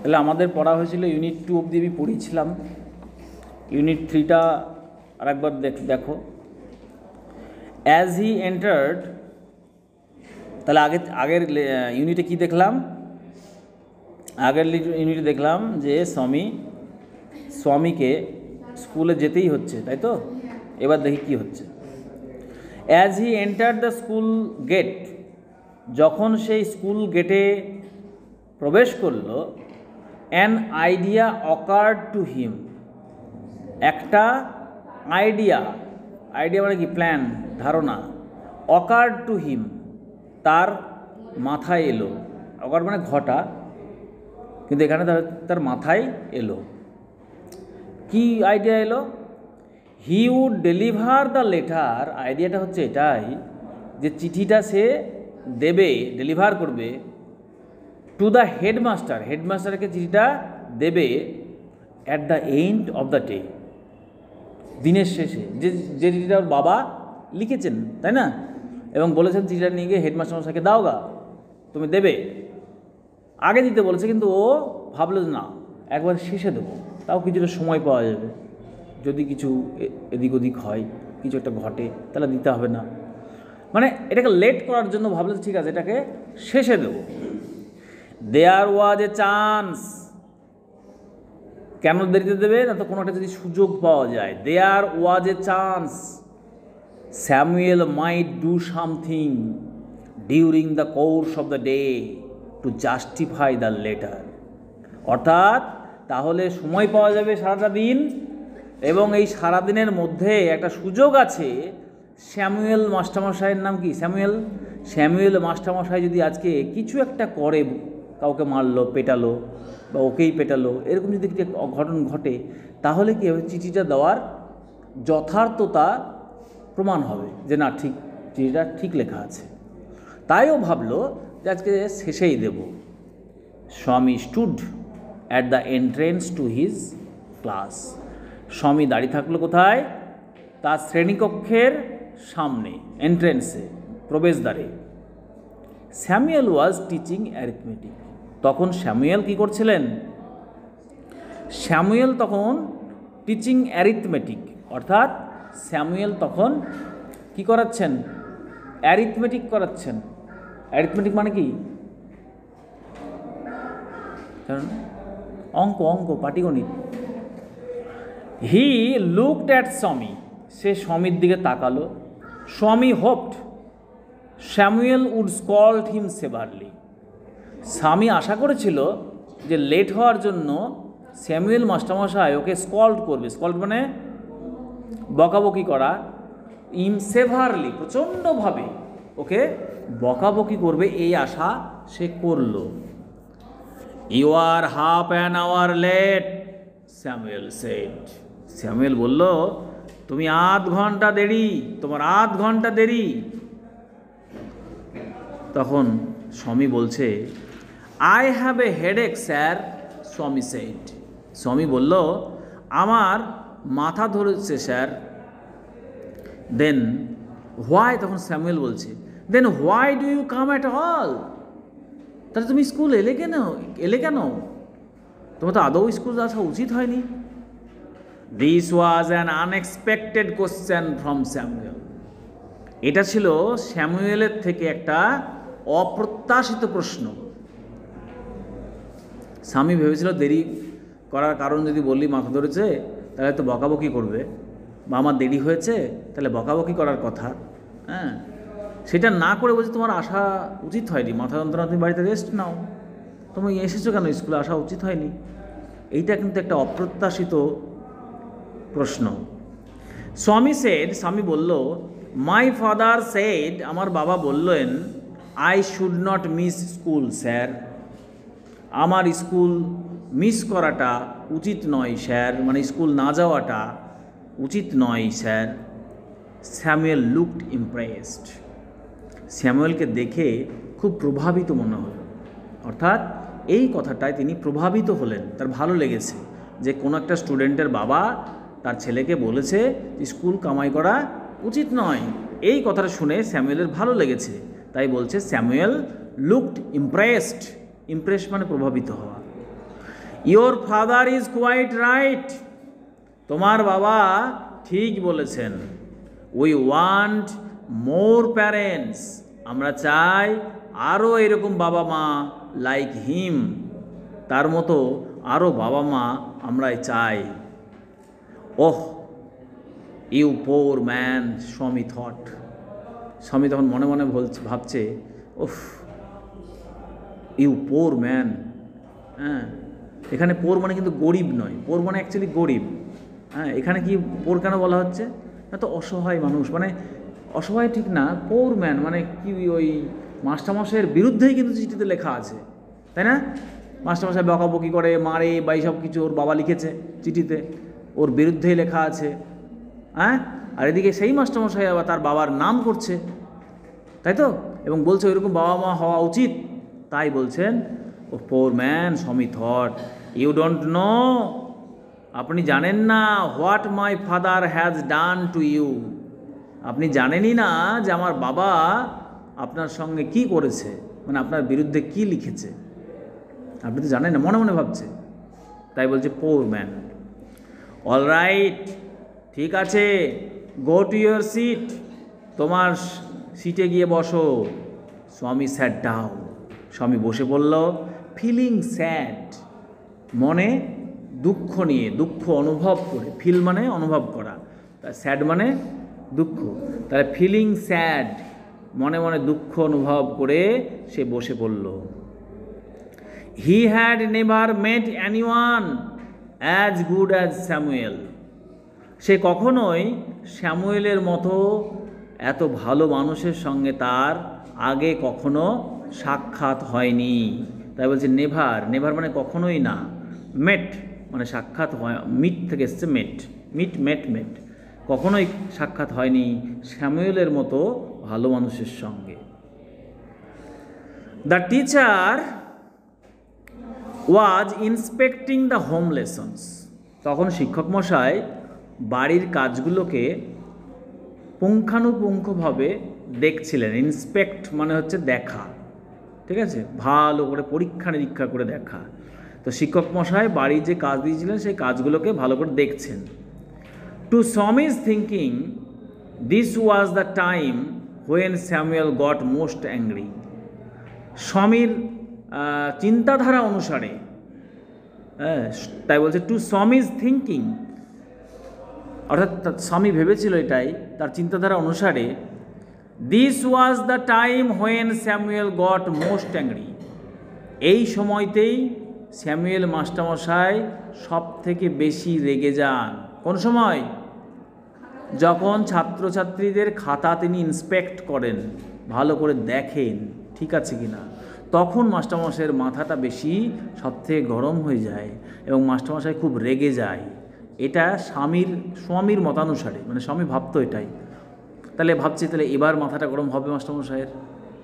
তাহলে আমাদের পড়া হয়েছিল ইউনিট 2 অবধি আমি পড়িয়েছিলাম। ইউনিট 3টা আরেকবার দেখো। অ্যাজ হি এন্টার্ড, তাহলে আগের ইউনিটে কি দেখলাম? আগের ইউনিটে দেখলাম যে স্বামীকে স্কুলে যেতেই হচ্ছে, তাই তো? এবার দেখি কি হচ্ছে। As he entered the school gate, যখন সেই স্কুল গেটে প্রবেশ করল, an idea occurred to him, একটা আইডিয়া মানে কি? প্ল্যান, ধারণা। অকার্ড টু হিম, তার মাথায় এলো। অকার্ড মানে ঘটা, কিন্তু এখানে তার মাথায় এলো। কি আইডিয়া এলো? He would deliver the letter, আইডিয়াটা হচ্ছে এটাই যে চিঠিটা সে দেবে, ডেলিভার করবে টু দ্য হেডমাস্টার, হেডমাস্টারকে চিঠিটা দেবে at the end of the day, দিনের শেষে। যে চিঠিটা ওর বাবা লিখেছেন, তাই না? এবং বলেছেন চিঠিটা নিয়ে গিয়ে হেডমাস্টার মশাইকে দাও গা, তুমি দেবে। আগে দিতে বলেছে, কিন্তু ও ভাবলো না, একবার শেষে দেবো, তাও কিছুটা সময় পাওয়া যাবে, যদি কিছু এদিক ওদিক হয়, কিছু একটা ঘটে, তাহলে দিতে হবে না। মানে এটাকে লেট করার জন্য ভাবলে ঠিক আছে, এটাকে শেষে দেবো। দেয়ার ওয়াজ এ চান্স, কেন দেরিতে দেবে না? তো কোনো একটা যদি সুযোগ পাওয়া যায়। There was a chance Samuel might do something during the course of the day to justify the letter, অর্থাৎ তাহলে সময় পাওয়া যাবে সারাটা দিন, এবং এই সারাদিনের মধ্যে একটা সুযোগ আছে। স্যামুয়েল মাস্টারমশাইয়ের নাম কি? স্যামুয়েল মাস্টারমশাই যদি আজকে কিছু একটা করে, কাউকে মারলো, পেটালো, বা ওকেই পেটালো, এরকম যদি একটা অঘটন ঘটে, তাহলে কি হবে? চিঠিটা দেওয়ার যথার্থতা প্রমাণ হবে যে না, ঠিক, চিঠিটা ঠিক লেখা আছে। তাইও ভাবলো যে আজকে শেষেই দেব। স্বামী stood at the entrance to his class, স্বামী দাঁড়িয়ে থাকলো কোথায়? তার শ্রেণীকক্ষের সামনে, এন্ট্রেন্সে, প্রবেশদ্বারে। স্যামুয়েল ওয়াজ টিচিং অ্যারিথমেটিক, তখন স্যামুয়েল কি করছিলেন? স্যামুয়েল তখন টিচিং অ্যারিথমেটিক, অর্থাৎ স্যামুয়েল তখন কি করাচ্ছেন? অ্যারিথমেটিক করাচ্ছেন। অ্যারিথমেটিক মানে কি? অঙ্ক, পাটিগণিত। হি লুকড অ্যাট স্বামী, সে স্বামীর দিকে তাকালো। Swami hoped Samuel would scold him severely, Swami আশা করেছিল যে লেট হওয়ার জন্য স্যামুয়েল মাস্টারমশাই ওকে স্কল্ড করবে। স্কল্ড মানে বকাবকি করা। ইম সেভারলি, প্রচণ্ডভাবে ওকে বকাবকি করবে, এই আশা সে করল। You are half an hour late, Samuel said, Samuel বলল, তুমি আধ ঘন্টা দেরি, তোমার আধ ঘন্টা দেরি। তখন স্বামী বলছে, I have a headache sir, Swami said, Swami বলল, আমার মাথা ধরেছে স্যার। দেন হোয়াই, তখন স্যামুয়েল বলছে, then why do you come at all, তাহলে তুমি স্কুল এলে কেন? তোমার তো আদৌ স্কুল আসা উচিত হয়নি। This was an unexpected question from Samuel, এটা ছিল স্যামুয়েলের থেকে একটা অপ্রত্যাশিত প্রশ্ন। স্বামী ভেবেছিল দেরি করার কারণ যদি বললি মাথা ধরেছে, তাহলে তো বকাবকি করবে, বা আমার দেরি হয়েছে তাহলে বকাবকি করার কথা। হ্যাঁ, সেটা না করে বলছে তোমার আসা উচিত হয়নি, মাথা যন্ত্রণা, তুমি বাড়িতে রেস্ট নাও, তুমি এসেছো কেন, স্কুলে আসা উচিত হয়নি। এইটা কিন্তু একটা অপ্রত্যাশিত প্রশ্ন। স্বামী বলল, মাই ফাদার সেড, আমার বাবা বললেন, I should not miss school sir, আমার স্কুল মিস করাটা উচিত নয় স্যার, মানে স্কুল না যাওয়াটা উচিত নয় স্যার। স্যামুয়েল লুকড ইমপ্রেসড, স্যামুয়েলকে দেখে খুব প্রভাবিত মনে হলো, অর্থাৎ এই কথাটায় তিনি প্রভাবিত হলেন, তার ভালো লেগেছে যে কোনো একটা স্টুডেন্টের বাবা তার ছেলেকে বলেছে স্কুল কামাই করা উচিত নয়। এই কথাটা শুনে স্যামুয়েলের ভালো লেগেছে, তাই বলছে স্যামুয়েল লুকড ইমপ্রেসড, ইমপ্রেস মানে প্রভাবিত হওয়া। Your father is quite right, তোমার বাবা ঠিক বলেছেন। উই ওয়ান্ট মোর প্যারেন্টস, আমরা চাই আরও এরকম বাবা মা, লাইক হিম, তার মতো আরও বাবা মা আমরা চাই। ওহ you poor man, Swami thought, স্বামী তখন মনে মনে ভাবছে, ওফ ইউ পোর ম্যান। হ্যাঁ, এখানে পোর মানে কিন্তু গরিব নয়, পোর মানে অ্যাকচুয়ালি গরিব। হ্যাঁ, এখানে কি পোর কেন বলা হচ্ছে? না তো অসহায় মানুষ, মানে অসহায় ঠিক না, পোর ম্যান মানে কি ওই মাস্টারমশাইয়ের বিরুদ্ধেই কিন্তু চিঠিতে লেখা আছে, তাই না? মাস্টারমশাই বকাবকি করে, মারে বা এইসব কিছু ওর বাবা লিখেছে চিঠিতে, ওর বিরুদ্ধেই লেখা আছে। হ্যাঁ, আর এদিকে সেই মাস্টারমশাই আবার তার বাবার নাম করছে, তাই তো, এবং বলছে ওইরকম বাবা মা হওয়া উচিত। তাই বলছেন, oh poor man, Swami thought, you don't know, আপনি জানেন না, what my father has done to you, আপনি জানেনই না যে আমার বাবা আপনার সঙ্গে কি করেছে, মানে আপনার বিরুদ্ধে কি লিখেছে, আপনি তো জানেন না, মনে মনে ভাবছে। তাই বলছে পোর ম্যান। অল রাইট, ঠিক আছে, গো টু ইয়োর সিট, তোমার সিটে গিয়ে বসো। স্বামী স্যাট ডাউন, স্বামী বসে পড়ল। ফিলিং স্যাড, মনে দুঃখ নিয়ে, দুঃখ অনুভব করে, ফিল মানে অনুভব করা, স্যাড মানে দুঃখ, তাহলে ফিলিং স্যাড, মনে মনে দুঃখ অনুভব করে সে বসে পড়ল। He had never met anyone as good as Samuel, সে কখনোই স্যামুয়েলের মতো এত ভালো মানুষের সঙ্গে তার আগে কখনো সাক্ষাৎ হয়নি। তাই বলছে নেভার, নেভার মানে কখনোই না, মেট মানে সাক্ষাৎ হয়, মিট থেকে এসছে মেট, মিট মেট মেট, কখনোই সাক্ষাৎ হয়নি স্যামুয়েলের মতো ভালো মানুষের সঙ্গে। The teacher was inspecting the home lessons, তখন শিক্ষক মশাই বাড়ির কাজগুলোকে পুঙ্খানুপুঙ্খভাবে দেখছিলেন। ইন্সপেক্ট মানে হচ্ছে দেখা, ঠিক আছে, ভালো করে পরীক্ষা নিরীক্ষা করে দেখা। তো শিক্ষক মশাই বাড়ির যে কাজ দিয়েছিলেন সেই কাজগুলোকে ভালো করে দেখছেন। To Swami's thinking this was the time when Samuel got most angry, স্বামীর চিন্তাধারা অনুসারে, তাই বলছে টু স্বামীজ থিঙ্কিং, অর্থাৎ স্বামী ভেবেছিল এটাই, তার চিন্তাধারা অনুসারে, this was the time when Samuel got most angry, এই সময়তেই স্যামুয়েল মাস্টারমশাই সব থেকে বেশি রেগে যান। কোন সময়? যখন ছাত্রছাত্রীদের খাতা তিনি ইন্সপেক্ট করেন, ভালো করে দেখেন ঠিক আছে কি না, তখন মাস্টারমশাইয়ের মাথাটা বেশি সব থেকে গরম হয়ে যায় এবং মাস্টারমশাই খুব রেগে যায়। এটা স্বামীর মতানুসারে, মানে স্বামী ভাবতো এটাই। তাহলে ভাবছি তাহলে এবার মাথাটা গরম হবে মাস্টারমশাইয়ের,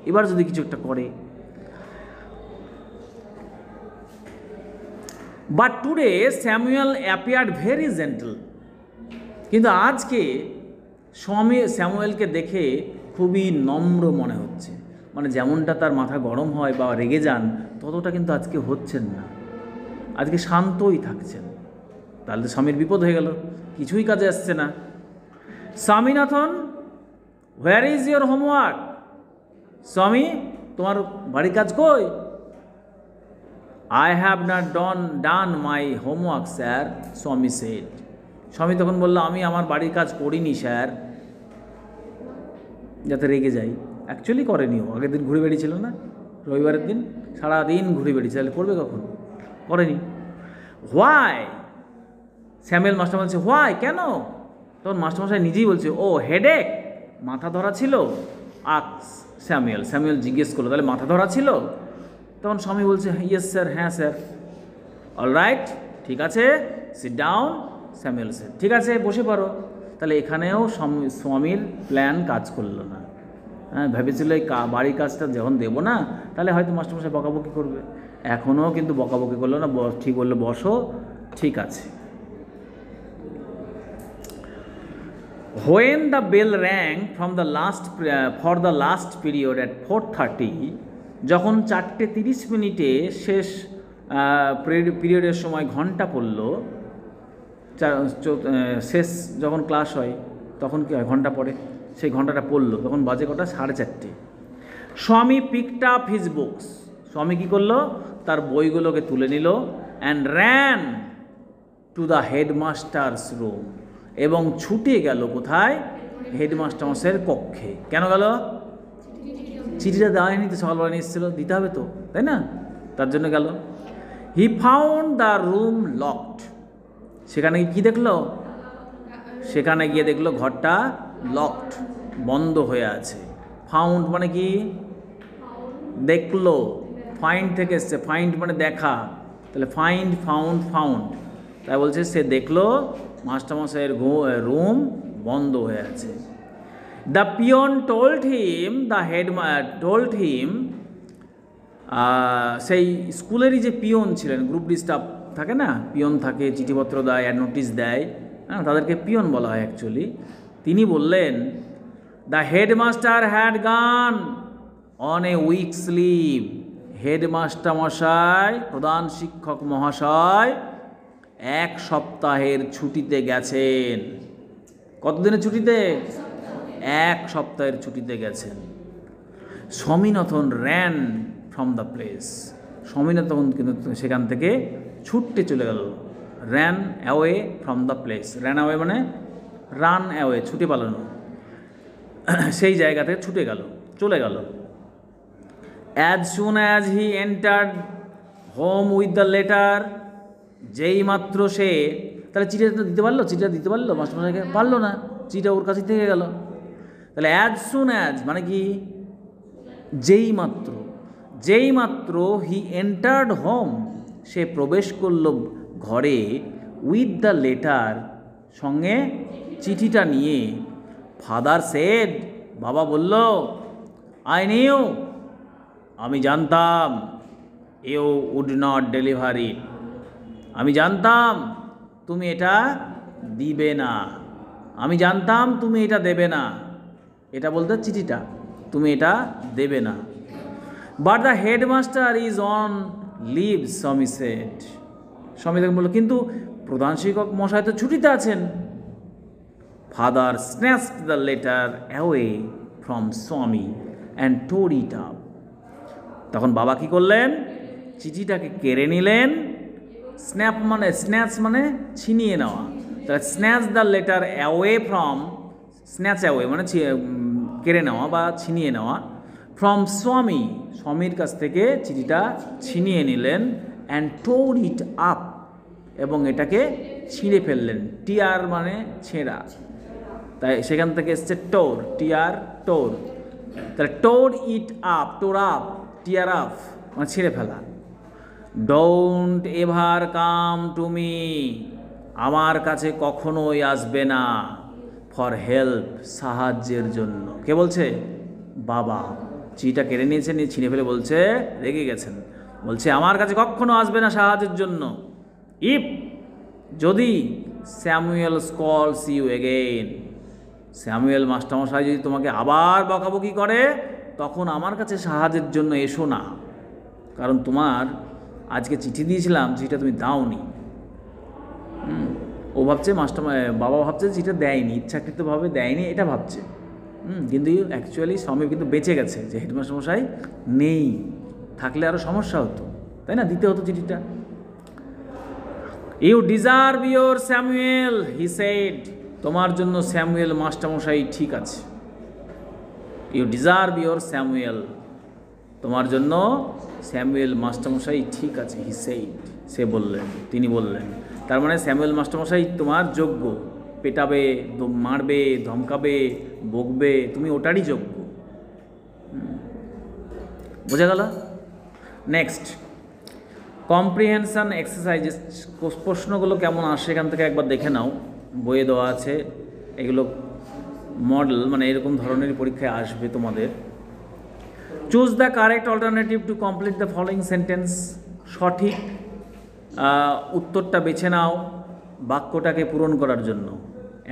এবার যদি কিছু একটা করে। But today Samuel appeared very gentle, কিন্তু আজকে স্যামুয়েলকে দেখে খুবই নম্র মনে হচ্ছে, মানে যেমনটা তার মাথা গরম হয় বা রেগে যান ততটা কিন্তু আজকে হচ্ছেন না, আজকে শান্তই থাকছেন। তাহলে তো স্বামীর বিপদ হয়ে গেল, কিছুই কাজে আসছে না। Swaminathan, where is your homework, স্বামী তোমার বাড়ির কাজ কই? I have not done my homework sir, Swami said, Swami তখন বললো আমি আমার বাড়ির কাজ করিনি স্যার, যাতে রেগে যাই। অ্যাকচুয়ালি করেনিও, আগের দিন ঘুরে বেড়িয়েছিল না, রবিবারের দিন সারাদিন ঘুরে বেড়িয়েছে, তাহলে করবে কখন? করেনি। হোয়াই, স্যামুয়েল মাস্টার বলছে হোয়াই, কেন? তখন মাস্টারমশাই নিজেই বলছে ও হেডেক, মাথা ধরা ছিল। স্যামুয়েল জিজ্ঞেস করলো তাহলে মাথা ধরা ছিল? তখন স্বামী বলছে ইয়েস স্যার, হ্যাঁ স্যার। অল রাইট, ঠিক আছে, সিট ডাউন। স্যামুয়েল স্যার, ঠিক আছে বসে পড়ো। তাহলে এখানেও স্বামীর প্ল্যান কাজ করলো না। হ্যাঁ, ভেবেছিল এই বাড়ির কাজটা যখন দেবো না তাহলে হয়তো মাস্টারমশাই বকাবকি করবে, এখনও কিন্তু বকাবকি করলো না, ঠিক বললো বসো, ঠিক আছে। When the bell rang for the last period at 4:30, যখন 4:30 শেষ পিরিয়ডের সময় ঘন্টা পড়লো, শেষ যখন ক্লাস হয় তখন কী হয়, ঘন্টা পড়ে, সেই ঘন্টাটা পড়লো, তখন বাজে কটা, 4:30। স্বামী পিকড আপ হিজ বুকস, স্বামী কী করলো, তার বইগুলোকে তুলে নিল, and ran to the headmasters room, এবং ছুটে গেল কোথায়, হেডমাস্টার কক্ষে। কেন গেল? চিঠিটা দেওয়ায়নি তো, সকালবেলা নিয়ে এসেছিল, দিতে হবে তো, তাই না, তার জন্য গেল। He found the room locked, সেখানে কি দেখলো, সেখানে গিয়ে দেখলো ঘরটা লকড, বন্ধ হয়ে আছে। ফাউন্ড মানে কি, দেখলো, ফাইন্ড থেকে এসছে, ফাইন্ড মানে দেখা, তাহলে ফাইন্ড, ফাউন্ড, ফাউন্ড, তাই বলছে সে দেখলো মাস্টারমশাইয়ের রুম বন্ধ হয়ে আছে। দ্য পিয়ন টোল্ড হিম, সেই স্কুলেরই যে পিয়ন ছিলেন, গ্রুপ ডি স্টাফ থাকে না, পিয়ন থাকে, চিঠিপত্র দেয় আর নোটিশ দেয়, হ্যাঁ, তাদেরকে পিয়ন বলা হয় অ্যাকচুয়ালি। তিনি বললেন, the headmaster had gone on a week's leave, headmaster মশাই, প্রধান শিক্ষক মহাশয় 1 সপ্তাহের ছুটিতে গেছেন। কতদিনের ছুটিতে? 1 সপ্তাহের ছুটিতে গেছেন। Swaminathan ran from the place, Swaminathan কিন্তু সেখান থেকে ছুটতে চলে গেল। Ran away from the place, ran away মানে রান অ্যাওয়ে, ছুটে পালানো, সেই জায়গা থেকে ছুটে গেল, চলে গেল। As soon as he entered home with the letter, যেই মাত্র সে, তাহলে চিঠিটা দিতে পারলো, চিঠিটা দিতে পারলো মাস্টারমশাইকে? পারলো না, চিঠিটা ওর কাছে থেকে গেল। তাহলে অ্যাজ সুন অ্যাজ মানে কি, যেই মাত্র, যেই মাত্র হি এন্টার্ড হোম, সে প্রবেশ করলো ঘরে, উইথ দ্য লেটার, সঙ্গে চিঠিটা নিয়ে, ফাদার সেড, বাবা বলল, আই নিউ, আমি জানতাম, you would not deliver it, আমি জানতাম তুমি এটা দিবে না, আমি জানতাম তুমি এটা দেবে না, এটা বলতে চিঠিটা, তুমি এটা দেবে না। But the headmaster is on leave, Swami said, Swami তখন বলল, কিন্তু প্রধান শিক্ষক মশাই তো ছুটিতে আছেন। Father snatched the letter away from স্বামী অ্যান্ড টোর ইট আপ, তখন বাবা কী করলেন, চিঠিটাকে কেড়ে নিলেন। স্ন্যাপ মানে, স্ন্যাচ মানে ছিনিয়ে নেওয়া, তাহলে snatch the letter away from, snatch away মানে কেড়ে নেওয়া বা ছিনিয়ে নেওয়া, ফ্রম স্বামী, স্বামীর কাছ থেকে চিঠিটা ছিনিয়ে নিলেন, অ্যান্ড টোর ইট আপ, এবং এটাকে ছিঁড়ে ফেললেন। টিয়ার মানে ছেঁড়া, তাই সেখান থেকে এসছে টোর, টিয়ার, টোর, তাহলে tore it up, tore up, tear up মানে ছিঁড়ে ফেলা। Don't ever come to me, আমার কাছে কখনোই আসবে না, ফর হেল্প, সাহায্যের জন্য। কে বলছে? বাবা। চিঠিটা কেড়ে নিয়েছে, নিয়ে ছিঁড়ে ফেলে বলছে, রেগে গেছেন, বলছে আমার কাছে কখনো আসবে না সাহায্যের জন্য। ইফ, যদি, স্যামুয়েল কলস ইউ এগেইন, স্যামুয়েল মাস্টারমশাই যদি তোমাকে আবার বকাবকি করে, তখন আমার কাছে সাহায্যের জন্য এসো না, কারণ তোমার আজকে চিঠি দিয়েছিলাম, চিঠিটা তুমি দাওনি। ও ভাবছে বাবা ভাবছে চিঠিটা দেয়নি, ইচ্ছাকৃতভাবে দেয়নি, এটা ভাবছে। কিন্তু অ্যাকচুয়ালি স্বামী কিন্তু বেঁচে গেছে, যে হেডমাস্টারমশাই নেই, থাকলে আরও সমস্যা হতো, তাই না, দিতে হতো চিঠিটা। You deserve your Samuel, he said, তোমার জন্য স্যামুয়েল মাস্টারমশাই ঠিক আছে। ইউ ডিজার্ভ ইয়োর স্যামুয়েল, তোমার জন্য স্যামুয়েল মাস্টারমশাই ঠিক আছে। হি সেড, সে বললেন, তিনি বললেন, তার মানে স্যামুয়েল মাস্টারমশাই তোমার যোগ্য, পেটাবে, মারবে, ধমকাবে, বকবে, তুমি ওটারই যোগ্য। বোঝা গেল? নেক্সট, কম্প্রিহেনশন এক্সারসাইজেস, প্রশ্নগুলো কেমন আসে এখান থেকে একবার দেখে নাও, বইয়ে দেওয়া আছে, এগুলো মডেল, মানে এরকম ধরনের পরীক্ষায় আসবে তোমাদের। Choose the correct alternative to complete the following sentence, সঠিক উত্তরটা বেছে নাও বাক্যটাকে পূরণ করার জন্য।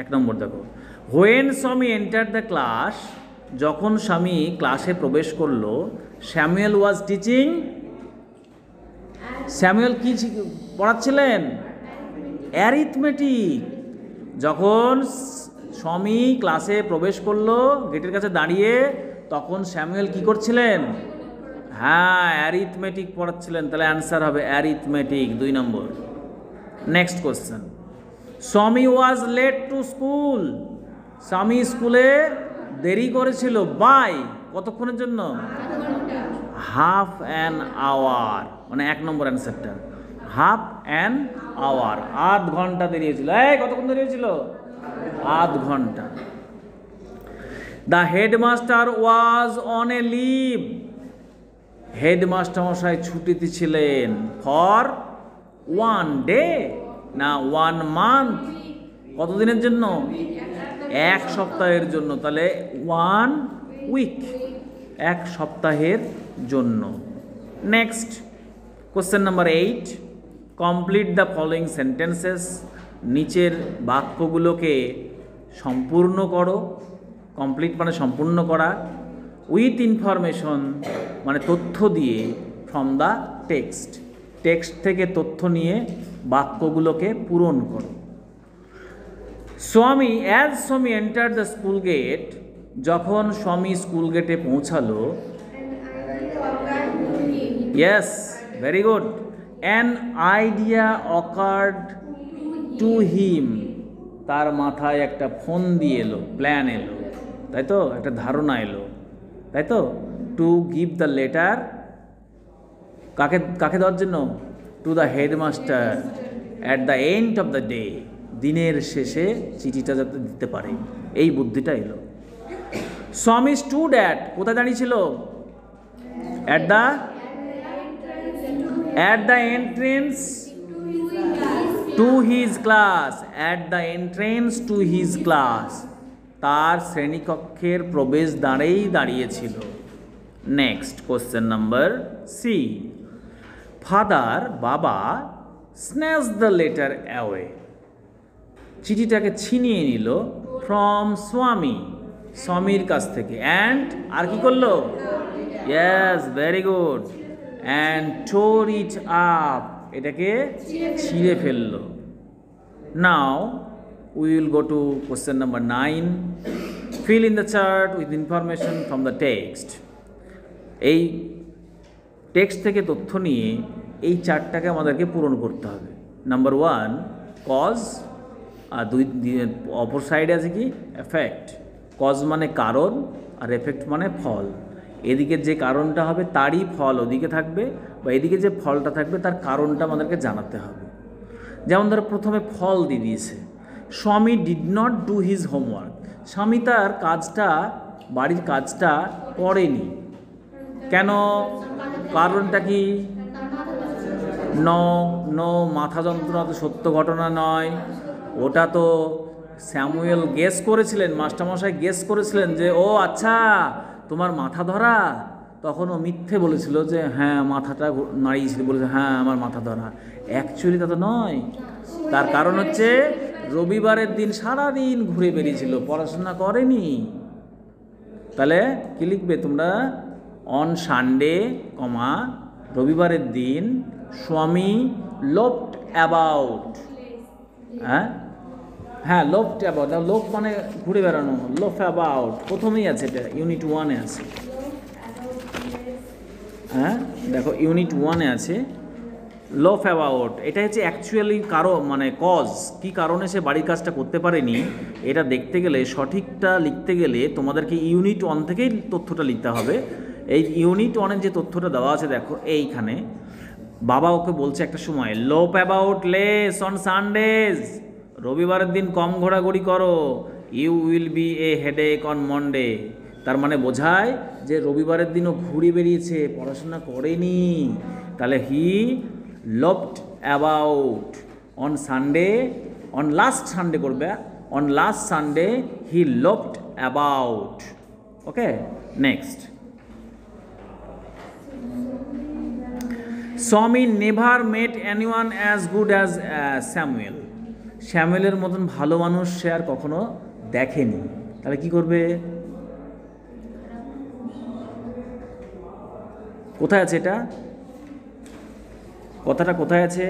1 নম্বর দেখো, হোয়েন স্বামী এন্টার দ্য ক্লাস, যখন স্বামী ক্লাসে প্রবেশ করলো, স্যামুয়েল ওয়াজ টিচিং স্যামুয়েল কি পড়াচ্ছিলেন? অ্যারিথমেটিক। যখন স্বামী ক্লাসে প্রবেশ করলো গেটের কাছে দাঁড়িয়ে, তখন স্যামুয়েল কি করছিলেন? হ্যাঁ, অ্যারিথমেটিক পড়াচ্ছিলেন। তাহলে অ্যান্সার হবে অ্যারিথমেটিক, 2 নম্বর। নেক্সট কোশ্চেন, স্বামী ওয়াজ লেট টু স্কুল। স্বামী স্কুলে দেরি করেছিল বাই কতক্ষণের জন্য? হাফ অ্যান আওয়ার, মানে 1 নম্বর অ্যান্সারটা হাফ অ্যান আওয়ার, আধ ঘন্টা দেরি হয়েছিল। কতক্ষণ দেরি হয়েছিল? আধ ঘন্টা। The headmaster was on a leave. Headmaster মশাই ছুটিতে ছিলেন ফর 1 ডে না 1 মান্থ? কতদিনের জন্য? 1 সপ্তাহের জন্য। তাহলে 1 উইক, 1 সপ্তাহের জন্য। Next question number 8, complete the following sentences. নিচের বাক্যগুলোকে সম্পূর্ণ করো। কমপ্লিট মানে সম্পূর্ণ করা। উইথ ইনফরমেশন মানে তথ্য দিয়ে, ফ্রম দ্য টেক্সট, টেক্সট থেকে তথ্য নিয়ে বাক্যগুলোকে পূরণ করো। স্বামী এন্টার দ্য স্কুল গেট। যখন স্বামী স্কুল গেটে পৌঁছালো, yes, very good. An idea occurred to হিম। তার মাথায় একটা ফোন দিয়ে এলো, প্ল্যান এলো, তাই তো, একটা ধারণা এলো, তাই তো। টু গিভ দ্য লেটার, কাকে কাকে দেওয়ার জন্য? To the headmaster at the end of the day. দিনের শেষে চিঠিটা যাতে দিতে পারে, এই বুদ্ধিটা এলো। স্বামী স্টুড অ্যাট, কোথায় দাঁড়িয়েছিল? At the entrance to his class. At the entrance to his class, তার শ্রেণীকক্ষের প্রবেশ দ্বারেই দাঁড়িয়েছিল। Next question number C, father, বাবা, স্ন্যাচ দ্য লেটার অ্যাওয়ে। চিঠিটাকে ছিনিয়ে নিল ফ্রম স্বামী, স্বামীর কাছ থেকে। অ্যান্ড আর কি করলো? Yes, very good. অ্যান্ড টোর ইট আপ, এটাকে ছিঁড়ে ফেললো। নাও we will go to question number 9, fill in the chart with information from the text. এই টেক্সট থেকে তথ্য নিয়ে এই চার্টটাকে আমাদেরকে পূরণ করতে হবে। নাম্বার 1 কজ, আর অপর সাইডে আছে কি? এফেক্ট। কজ মানে কারণ, আর এফেক্ট মানে ফল। এদিকে যে কারণটা হবে তারই ফল ওদিকে থাকবে, বা এদিকে যে ফলটা থাকবে তার কারণটা আমাদেরকে জানাতে হবে। যেমন ধরো প্রথমে ফল দিয়ে দিয়েছে, স্বামী did not do his homework. স্বামী তার কাজটা, বাড়ির কাজটা করেনি। কেন? কারণটা কি? নো, মাথা যন্ত্রণা তো সত্য ঘটনা নয়। ওটা তো স্যামুয়েল গেস করেছিলেন, মাস্টারমশাই গেস করেছিলেন যে ও আচ্ছা তোমার মাথা ধরা। তখন ও মিথ্যে বলেছিল যে হ্যাঁ মাথাটা নাড়িয়েছিল, বলেছে হ্যাঁ আমার মাথা ধরা। অ্যাকচুয়ালি তা তো নয়। তার কারণ হচ্ছে রবিবারের দিন সারাদিন ঘুরে বেরিয়েছিল, পড়াশোনা করেনি। তাহলে কি লিখবে তোমরা? অন সানডে, কমা, রবিবারের দিন স্বামী লোফট অ্যাবাউট। হ্যাঁ, লোফট অ্যাবাউট। লোফ মানে ঘুরে বেড়ানো, লোফ অ্যাবাউট প্রথমেই আছে, এটা ইউনিট 1-এ আছে। হ্যাঁ দেখো, ইউনিট 1-এ আছে লোফ অ্যাবাউট। এটা হচ্ছে অ্যাকচুয়ালি কারণ, মানে কজ, কি কারণে সে বাড়ির কাজটা করতে পারেনি। এটা দেখতে গেলে, সঠিকটা লিখতে গেলে তোমাদেরকে ইউনিট 1 থেকেই তথ্যটা লিখতে হবে। এই ইউনিট 1-এর যে তথ্যটা দেওয়া আছে দেখো এইখানে, বাবা ওকে বলছে একটা সময়, loaf about less on Sundays. রবিবারের দিন কম ঘোরাঘুরি করো। You will be a headache on Monday. তার মানে বোঝায় যে রবিবারের দিনও ঘুরে বেরিয়েছে, পড়াশোনা করেনি। তাহলে he loafed about on Sunday, on last Sunday করবে, on last Sunday he loafed about. Okay, next. Swami never met anyone as good as Samuel. স্যামুয়েলের মতন ভালো মানুষ সে আর কখনো দেখেনি। তাহলে কি করবে? কোথায় আছে এটা? কথাটা কোথায় আছে?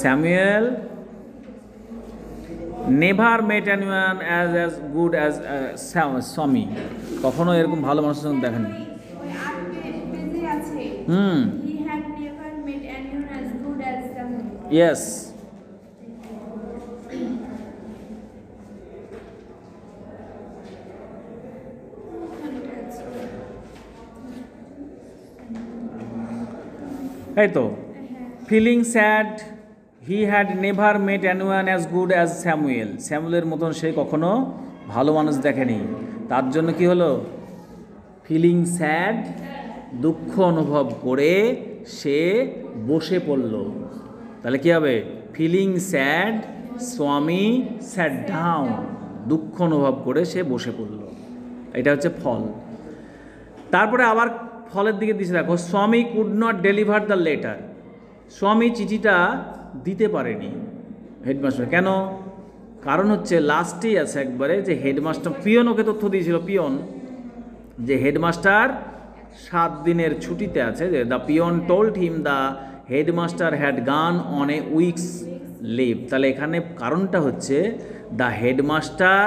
Samuel never met anyone as good as স্বামী। কখনো এরকম ভালো মানুষের সঙ্গে দেখেনি। ইয়েস, এই তো feeling sad he had never met anyone as good as Samuel. স্যামুয়েলের মতন সে কখনো ভালো মানুষ দেখেনি। তার জন্য কি হলো? ফিলিং স্যাড, দুঃখ অনুভব করে সে বসে পড়ল। তাহলে কি হবে? ফিলিং স্যাড স্বামী স্যাট ডাউন, দুঃখ অনুভব করে সে বসে পড়ল। এটা হচ্ছে ফল। তারপরে আবার ফলের দিকে দিচ্ছে, দেখো স্বামী could not deliver the letter. স্বামী চিঠিটা দিতে পারেনি হেডমাস্টার। কেন? কারণ হচ্ছে লাস্টেই আছে একবারে যে হেডমাস্টার, পিয়ন ওকে তথ্য দিয়েছিল, পিয়ন, যে হেডমাস্টার 7 দিনের ছুটিতে আছে। যে the peon told him the headmaster had gone on a week's leave. তাহলে এখানে কারণটা হচ্ছে the headmaster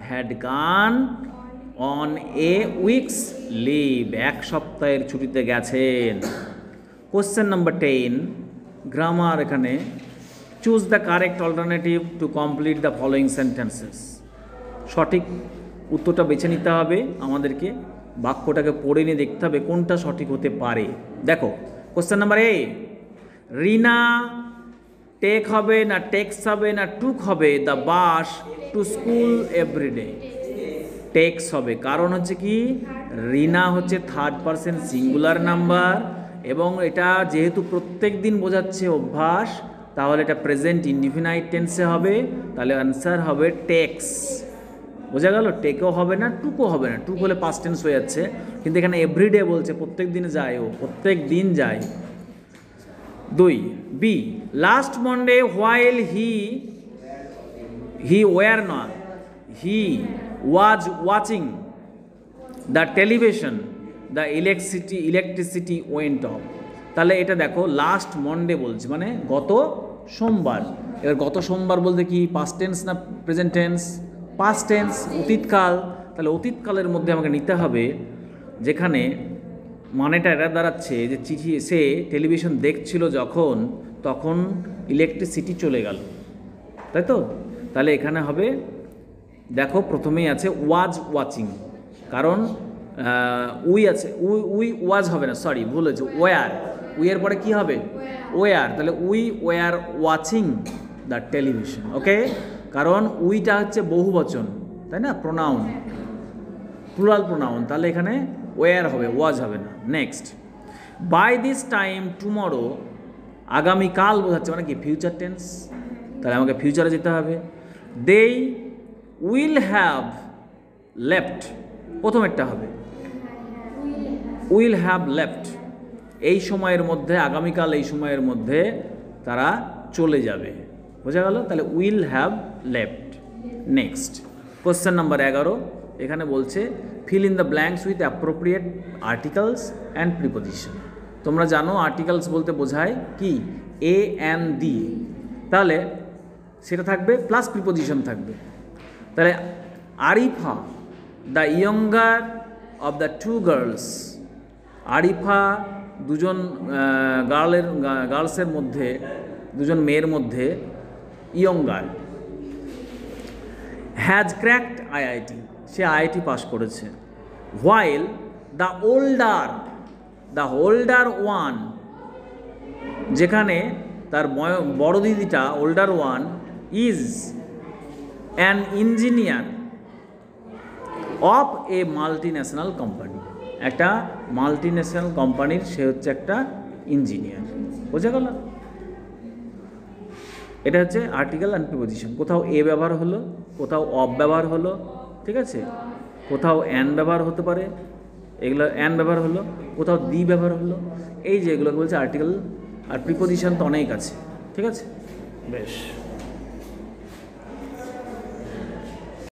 had gone on a week's leave, 1 সপ্তাহের ছুটিতে গেছেন। Question number 10, grammar. এখানে choose the correct alternative to complete the following sentences. সঠিক উত্তরটা বেছে নিতে হবে আমাদেরকে, বাক্যটাকে পড়ে নিয়ে দেখতে হবে কোনটা সঠিক হতে পারে। দেখো question number A, Rina take হবে না টেক্স হবে না টুক হবে the bus to school everyday? Takes হবে। কারণ হচ্ছে কি, রিনা হচ্ছে 3rd পারসন সিঙ্গুলার নাম্বার এবং এটা যেহেতু প্রত্যেক দিন বোঝাচ্ছে অভ্যাস, তাহলে এটা প্রেজেন্ট ইনডিফিনাইট টেন্সে হবে। তাহলে অ্যান্সার হবে টেক্স। বোঝা গেল? টেকও হবে না, টুকও হবে না। টুক হলে পাস্ট টেন্স হয়ে যাচ্ছে, কিন্তু এখানে এভরিডে বলছে, প্রত্যেক দিন যায়, ও প্রত্যেক দিন যায়। 2 B, last Monday while he were not he was watching the television the electricity went off. তাহলে এটা দেখো লাস্ট মন্ডে বলছে, মানে গত সোমবার। এবার গত সোমবার বলতে কি পাস্ট টেন্স না প্রেজেন্ট টেন্স? পাস্ট টেন্স, অতীতকাল। তাহলে অতীতকালের মধ্যে আমাকে নিতে হবে, যেখানে মানেটা এটা দাঁড়াচ্ছে যে চিঠি, সে টেলিভিশন দেখছিল যখন, তখন ইলেকট্রিসিটি চলে গেল, তাই তো? তাহলে এখানে হবে, দেখো প্রথমেই আছে ওয়াজ ওয়াচিং, কারণ উই আছে, উই ওয়াজ হবে না, সরি ভুল হয়েছে, ওয়ার। উইয়ের পরে কি হবে? ওয়ার। তাহলে we were watching the television. Okay, কারণ উইটা হচ্ছে বহুবচন, তাই না? Pronoun, plural pronoun. তাহলে এখানে ওয়ার হবে, ওয়াজ হবে না। Next, by this time tomorrow, আগামীকাল বোঝাচ্ছে, মানে কি ফিউচার টেন্স। তাহলে আমাকে ফিউচারে যেতে হবে। দে উইল হ্যাভ লেফট, প্রথমেরটা হবে উইল হ্যাভ লেফট। এই সময়ের মধ্যে, আগামীকাল এই সময়ের মধ্যে তারা চলে যাবে। বোঝা গেল? তাহলে will have left. Next question number 11, এখানে বলছে fill in the blanks with appropriate articles and preposition. তোমরা জানো আর্টিকেলস বলতে বোঝায় কি? এ অ্যান দি। তাহলে সেটা থাকবে প্লাস প্রিপোজিশন থাকবে। তাহলে Arifa the younger of the 2 girls, Arifa দুজন গার্লসের মধ্যে, দুজন মেয়ের মধ্যে younger. Has cracked IIT, say IIT pass করেছে। হোয়াইল দ্য ওল্ডার ওয়ান, যেখানে তার বড় দিদিটা older one is an engineer of A multinational company, একটা মাল্টিন্যাশনাল কোম্পানির সে হচ্ছে একটা ইঞ্জিনিয়ার। বোঝা গেল? এটা হচ্ছে আর্টিকেল অ্যান্ড প্রিপোজিশন। কোথাও এ ব্যবহার হলো, কোথাও অফ ব্যবহার হলো, ঠিক আছে, কোথাও অ্যান ব্যবহার হতে পারে, এগুলো অ্যান ব্যবহার হলো, কোথাও দি ব্যবহার হলো। এই যে এগুলোকে বলছে আর্টিকেল। আর প্রিপোজিশন তো অনেক আছে, ঠিক আছে, বেশ।